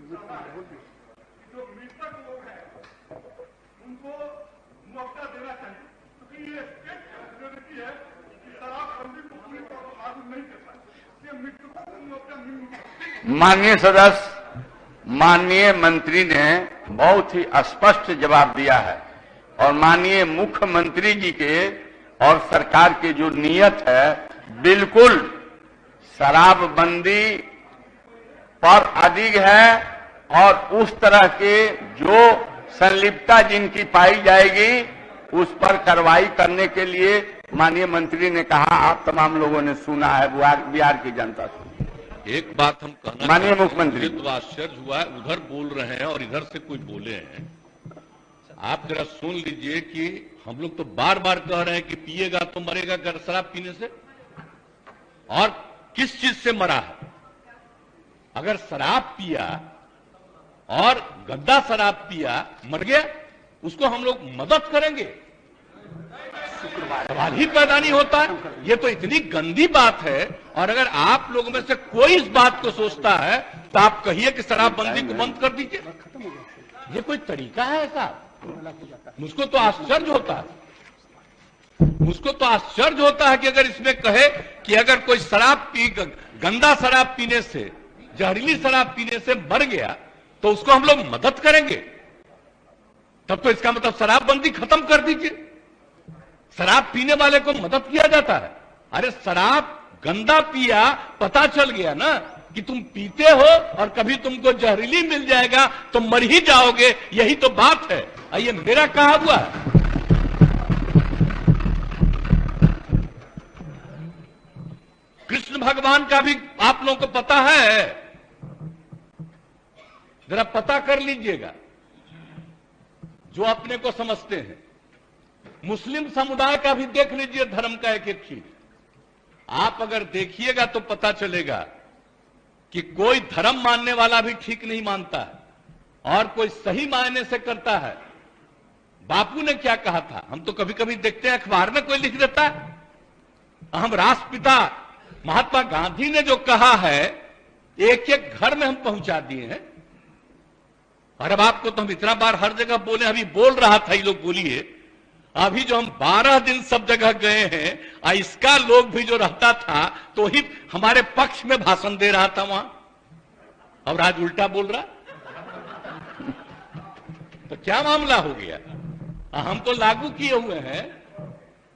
जो मृतक लोग हैं उनको मुआवजा देना चाहिए, क्योंकि ये स्टेट प्रायोरिटी है कि शराबबंदी को पूरी तरह से लागू नहीं करता है, इसलिए मृतकों को मुआवजा मिलना। माननीय सदस्य, माननीय मंत्री ने बहुत ही स्पष्ट जवाब दिया है और माननीय मुख्यमंत्री जी के और सरकार की जो नीयत है बिल्कुल शराबबंदी पर अधिक है और उस तरह के जो संलिप्तता जिनकी पाई जाएगी उस पर कार्रवाई करने के लिए माननीय मंत्री ने कहा। आप तमाम लोगों ने सुना है, बिहार की जनता से। एक बात हम कहना, माननीय मुख्यमंत्री, तो आश्चर्य हुआ है, उधर बोल रहे हैं और इधर से कुछ बोले हैं। आप जरा सुन लीजिए कि हम लोग तो बार बार कह रहे हैं कि पिएगा तो मरेगा शराब पीने से, और किस चीज से मरा है। अगर शराब पिया और गंदा शराब पिया मर गया, उसको हम लोग मदद करेंगे? सवाल ही पैदा नहीं होता है। ये तो इतनी गंदी बात है। और अगर आप लोगों में से कोई इस बात को सोचता है तो आप कहिए कि शराबबंदी को बंद कर दीजिए। ये कोई तरीका है ऐसा? मुझको तो आश्चर्य होता है, मुझको तो आश्चर्य होता है कि अगर इसमें कहे कि अगर कोई गंदा शराब पीने से, जहरीली शराब पीने से मर गया तो उसको हम लोग मदद करेंगे, तब तो इसका मतलब शराबबंदी खत्म कर दीजिए। शराब पीने वाले को मदद किया जाता है। अरे शराब गंदा पिया, पता चल गया ना कि तुम पीते हो और कभी तुमको जहरीली मिल जाएगा तो मर ही जाओगे, यही तो बात है। ये मेरा कहा हुआ है। कृष्ण भगवान का भी आप लोगों को पता है, जरा पता कर लीजिएगा जो अपने को समझते हैं। मुस्लिम समुदाय का भी देख लीजिए, धर्म का एक एक चीज आप अगर देखिएगा तो पता चलेगा कि कोई धर्म मानने वाला भी ठीक नहीं मानता है और कोई सही मायने से करता है। बापू ने क्या कहा था, हम तो कभी कभी देखते हैं अखबार में कोई लिख देता है। हम राष्ट्रपिता महात्मा गांधी ने जो कहा है एक एक घर में हम पहुंचा दिए हैं। और अब आपको तो हम इतना बार हर जगह बोले, अभी बोल रहा था, ये लोग बोलिए, अभी जो हम 12 दिन सब जगह गए हैं, इसका लोग भी जो रहता था तो ही हमारे पक्ष में भाषण दे रहा था वहां, और आज उल्टा बोल रहा। तो क्या मामला हो गया? हम तो लागू किए हुए हैं,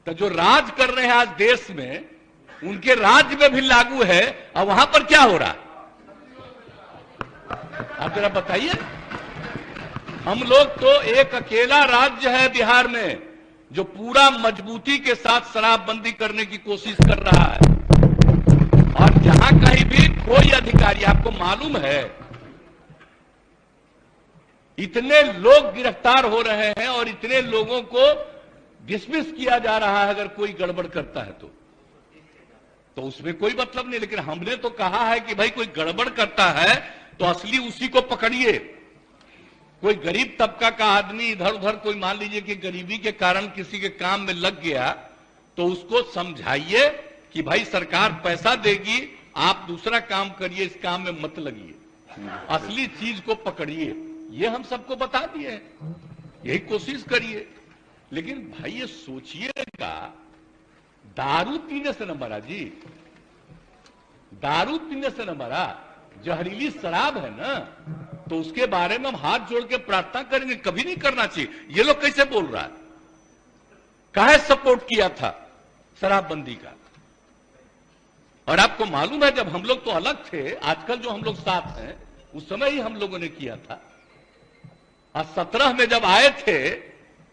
तो जो राज कर रहे हैं आज देश में उनके राज्य में भी लागू है, और वहां पर क्या हो रहा आप जरा बताइए। हम लोग तो एक अकेला राज्य है बिहार में जो पूरा मजबूती के साथ शराबबंदी करने की कोशिश कर रहा है, और जहां कहीं भी कोई अधिकारी, आपको मालूम है इतने लोग गिरफ्तार हो रहे हैं और इतने लोगों को डिसमिस किया जा रहा है अगर कोई गड़बड़ करता है तो उसमें कोई मतलब नहीं। लेकिन हमने तो कहा है कि भाई कोई गड़बड़ करता है तो असली उसी को पकड़िए। कोई गरीब तबका का आदमी इधर उधर, कोई मान लीजिए कि गरीबी के कारण किसी के काम में लग गया, तो उसको समझाइए कि भाई सरकार पैसा देगी, आप दूसरा काम करिए, इस काम में मत लगिए, असली चीज को पकड़िए। ये हम सबको बता दिए, यही कोशिश करिए। लेकिन भाई ये सोचिएगा, दारू पीने से न मरा जी, दारू पीने से न मरा, जहरीली शराब है ना, तो उसके बारे में हम हाथ जोड़ के प्रार्थना करेंगे, कभी नहीं करना चाहिए। ये लोग कैसे बोल रहा है? काहे सपोर्ट किया था शराबबंदी का? और आपको मालूम है जब हम लोग तो अलग थे, आजकल जो हम लोग साथ हैं, उस समय ही हम लोगों ने किया था। और 17 में जब आए थे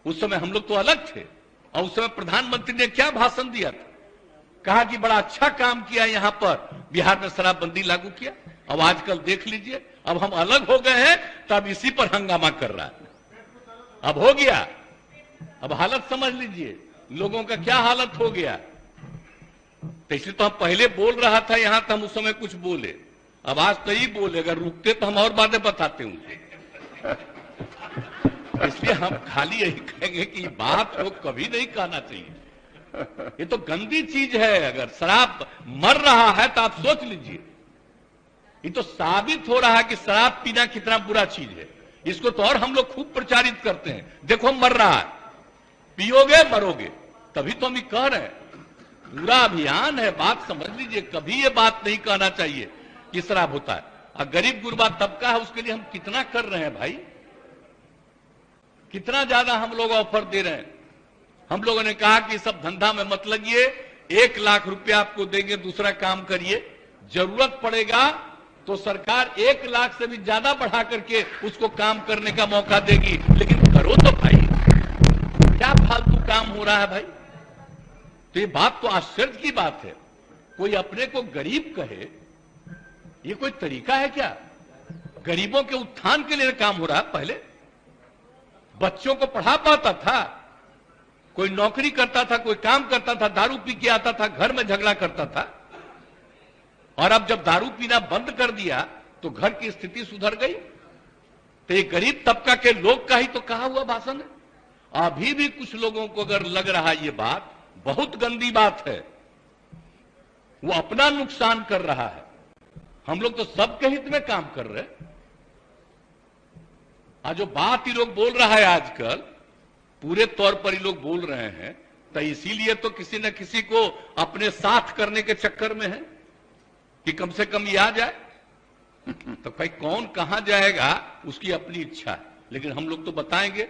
उस समय हम लोग तो अलग थे, और उस समय प्रधानमंत्री ने क्या भाषण दिया था? कहा कि बड़ा अच्छा काम किया यहां पर, बिहार में शराबबंदी लागू किया। अब आजकल देख लीजिए, अब हम अलग हो गए हैं तब इसी पर हंगामा कर रहा है। अब हो गया, अब हालत समझ लीजिए लोगों का क्या हालत हो गया। तो इसलिए तो हम पहले बोल रहा था यहां, तो हम उस समय कुछ बोले, अब आज तो ही बोले, अगर रुकते तो हम और बातें बताते उनसे। इसलिए हम खाली यही कहेंगे कि बात को कभी नहीं कहना चाहिए। ये तो गंदी चीज है। अगर शराब मर रहा है तो आप सोच लीजिए, ये तो साबित हो रहा है कि शराब पीना कितना बुरा चीज है। इसको तो और हम लोग खूब प्रचारित करते हैं, देखो मर रहा है, पियोगे मरोगे। तभी तो हम ये कह रहे हैं, पूरा अभियान है, बात समझ लीजिए। कभी ये बात नहीं कहना चाहिए कि शराब होता है। और गरीब गुरबा तबका है, उसके लिए हम कितना कर रहे हैं भाई, कितना ज्यादा हम लोग ऑफर दे रहे हैं। हम लोगों ने कहा कि सब धंधा में मत लगिए, 1 लाख रुपया आपको देंगे, दूसरा काम करिए, जरूरत पड़ेगा तो सरकार 1 लाख से भी ज्यादा बढ़ा करके उसको काम करने का मौका देगी, लेकिन करो तो भाई। क्या फालतू काम हो रहा है भाई। तो ये बात तो आश्चर्य की बात है, कोई अपने को गरीब कहे, ये कोई तरीका है क्या। गरीबों के उत्थान के लिए काम हो रहा है। पहले बच्चों को पढ़ा पाता था, कोई नौकरी करता था, कोई काम करता था, दारू पी के आता था, घर में झगड़ा करता था। और अब जब दारू पीना बंद कर दिया तो घर की स्थिति सुधर गई। तो ये गरीब तबका के लोग का ही तो कहा हुआ भाषण है। अभी भी कुछ लोगों को अगर लग रहा ये बात बहुत गंदी बात है, वो अपना नुकसान कर रहा है। हम लोग तो सबके हित में काम कर रहे हैं। आज जो बात ही लोग बोल रहा है आजकल, पूरे तौर पर ही लोग बोल रहे हैं, तो इसीलिए तो किसी न किसी को अपने साथ करने के चक्कर में है कि कम से कम ये आ जाए। तो भाई कौन कहां जाएगा उसकी अपनी इच्छा है, लेकिन हम लोग तो बताएंगे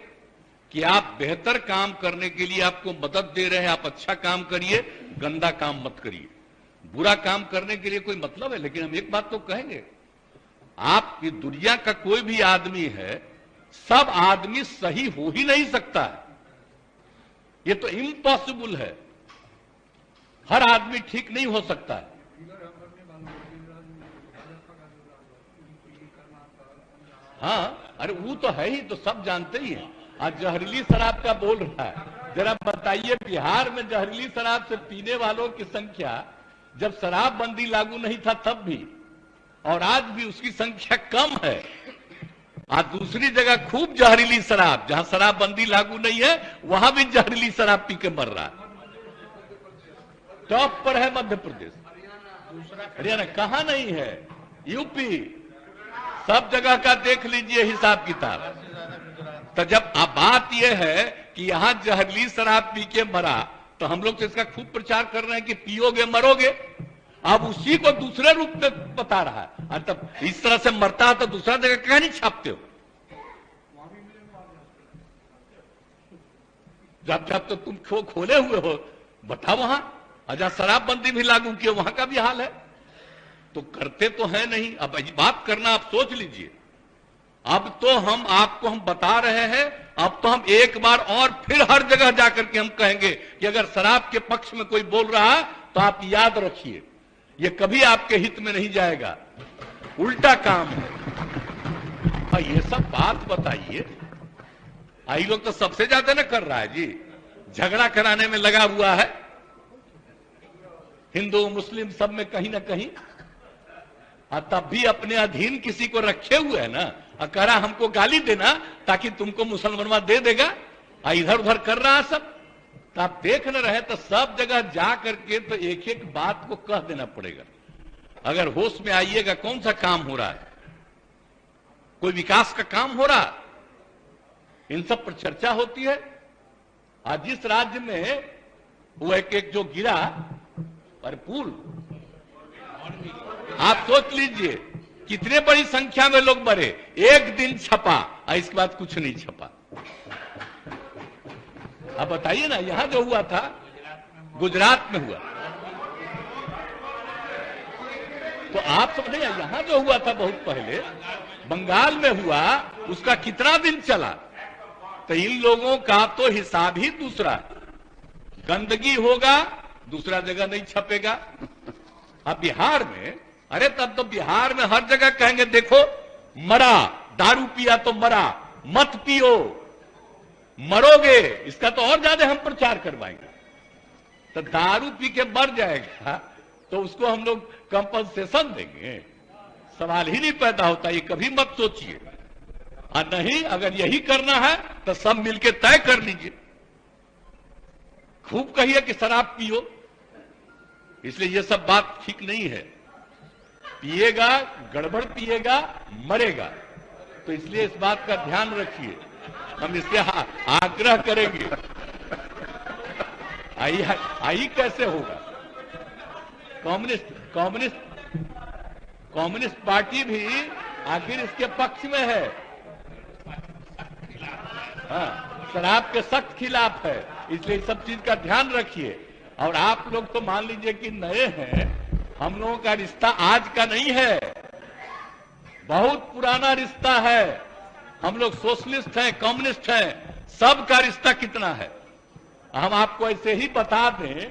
कि आप बेहतर काम करने के लिए आपको मदद दे रहे हैं, आप अच्छा काम करिए, गंदा काम मत करिए। बुरा काम करने के लिए कोई मतलब है। लेकिन हम एक बात तो कहेंगे, आप ये दुनिया का कोई भी आदमी है, सब आदमी सही हो ही नहीं सकता है, ये तो इम्पॉसिबल है। हर आदमी ठीक नहीं हो सकता है। हाँ, अरे वो तो है ही, तो सब जानते ही हैं। आज जहरीली शराब का बोल रहा है, जरा बताइए बिहार में जहरीली शराब से पीने वालों की संख्या जब शराबबंदी लागू नहीं था तब भी, और आज भी उसकी संख्या कम है। आज दूसरी जगह खूब जहरीली शराब, जहां शराबबंदी लागू नहीं है वहां भी जहरीली शराब पी के मर रहा है। टॉप पर है मध्य प्रदेश, हरियाणा कहां नहीं है, यूपी, सब जगह का देख लीजिए हिसाब किताब। तो जब अब बात यह है कि यहां जहरीली शराब पी के मरा, तो हम लोग तो इसका खूब प्रचार कर रहे हैं कि पियोगे मरोगे। अब उसी को दूसरे रूप में बता रहा है। तब इस तरह से मरता है तो दूसरा जगह क्या नहीं छापते हो। जब जब तो तुम खोले हुए हो, बताओ वहां। और जहां शराबबंदी भी लागू किए वहां का भी हाल है। तो करते तो है नहीं। अब बात करना आप सोच लीजिए। अब तो हम आपको हम बता रहे हैं, अब तो हम एक बार और फिर हर जगह जाकर के हम कहेंगे कि अगर शराब के पक्ष में कोई बोल रहा है तो आप याद रखिए, ये कभी आपके हित में नहीं जाएगा, उल्टा काम है। और ये सब बात बताइए, आई लोग तो सबसे ज्यादा ना कर रहा है जी, झगड़ा कराने में लगा हुआ है, हिंदू मुस्लिम सब में कहीं ना कहीं। और तब भी अपने अधीन किसी को रखे हुए है ना, और कह रहा हमको गाली देना ताकि तुमको मुसलमानवा दे देगा, और इधर उधर कर रहा है सब। तो आप देख न रहे तो सब जगह जा करके तो एक एक बात को कह देना पड़ेगा। अगर होश में आइएगा, कौन सा काम हो रहा है, कोई विकास का काम हो रहा, इन सब पर चर्चा होती है। आज जिस राज्य में वो एक जो गिरा पर पुल, आप सोच लीजिए कितने बड़ी संख्या में लोग मरे, एक दिन छपा और इसके बाद कुछ नहीं छपा। अब बताइए ना, यहां जो हुआ था गुजरात में हुआ, तो आप समझे, यहां जो हुआ था बहुत पहले बंगाल में हुआ, उसका कितना दिन चला। तो इन लोगों का तो हिसाब ही दूसरा, गंदगी होगा दूसरा जगह नहीं छपेगा। अब बिहार में, अरे तब तो बिहार में हर जगह कहेंगे देखो मरा, दारू पिया तो मरा, मत पियो मरोगे, इसका तो और ज्यादा हम प्रचार करवाएंगे। तो दारू पी के मर जाएगा तो उसको हम लोग कंपनसेशन देंगे, सवाल ही नहीं पैदा होता। ये कभी मत सोचिए। और नहीं, अगर यही करना है तो सब मिलके तय कर लीजिए, खूब कहिए कि शराब पियो। इसलिए ये सब बात ठीक नहीं है। पिएगा, गड़बड़ पिएगा, मरेगा। तो इसलिए इस बात का ध्यान रखिए, हम इससे आग्रह करेंगे। आई कैसे होगा? कम्युनिस्ट पार्टी भी आखिर इसके पक्ष में है, हाँ, शराब के सख्त खिलाफ है। इसलिए इस सब चीज का ध्यान रखिए। और आप लोग तो मान लीजिए कि नए हैं, हम लोगों का रिश्ता आज का नहीं है, बहुत पुराना रिश्ता है। हम लोग सोशलिस्ट हैं, कम्युनिस्ट हैं, सबका रिश्ता कितना है। हम आपको ऐसे ही बता दें,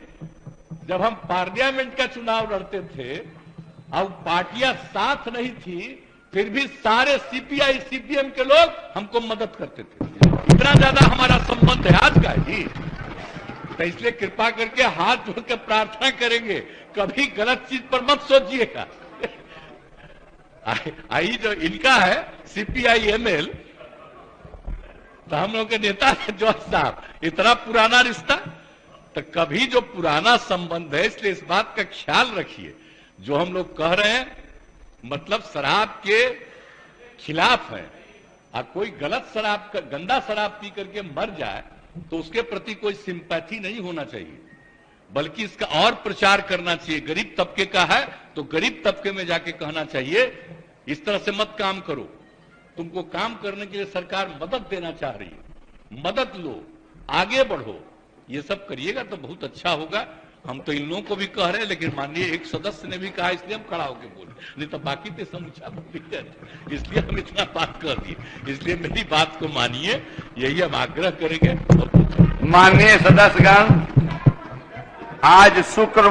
जब हम पार्लियामेंट का चुनाव लड़ते थे और पार्टियां साथ नहीं थी, फिर भी सारे सीपीआई सीपीएम के लोग हमको मदद करते थे। इतना ज्यादा हमारा संबंध है आज का जी। तो इसलिए कृपा करके हाथ जोड़ के प्रार्थना करेंगे, कभी गलत चीज पर मत सोचिएगा। आई जो इनका है सीपीआई एमएल, तो हम लोग के नेता है जॉर्ज साहब, इतना पुराना रिश्ता। तो कभी जो पुराना संबंध है, इसलिए इस बात का ख्याल रखिए। जो हम लोग कह रहे हैं मतलब शराब के खिलाफ है, और कोई गलत शराब, गंदा शराब पी करके मर जाए तो उसके प्रति कोई सिंपैथी नहीं होना चाहिए, बल्कि इसका और प्रचार करना चाहिए। गरीब तबके का है तो गरीब तबके में जाके कहना चाहिए, इस तरह से मत काम करो, तुमको काम करने के लिए सरकार मदद देना चाह रही है, मदद लो, आगे बढ़ो। ये सब करिएगा तो बहुत अच्छा होगा। हम तो इन लोगों को भी कह रहे हैं, लेकिन माननीय एक सदस्य ने भी कहा, इसलिए हम खड़ा होकर बोले, नहीं तो बाकी तो समूचा बोल जाते, इसलिए हम इतना बात कर दिए। इसलिए मेरी बात को मानिए, यही हम आग्रह करेंगे। माननीय सदस्यगण, आज शुक्र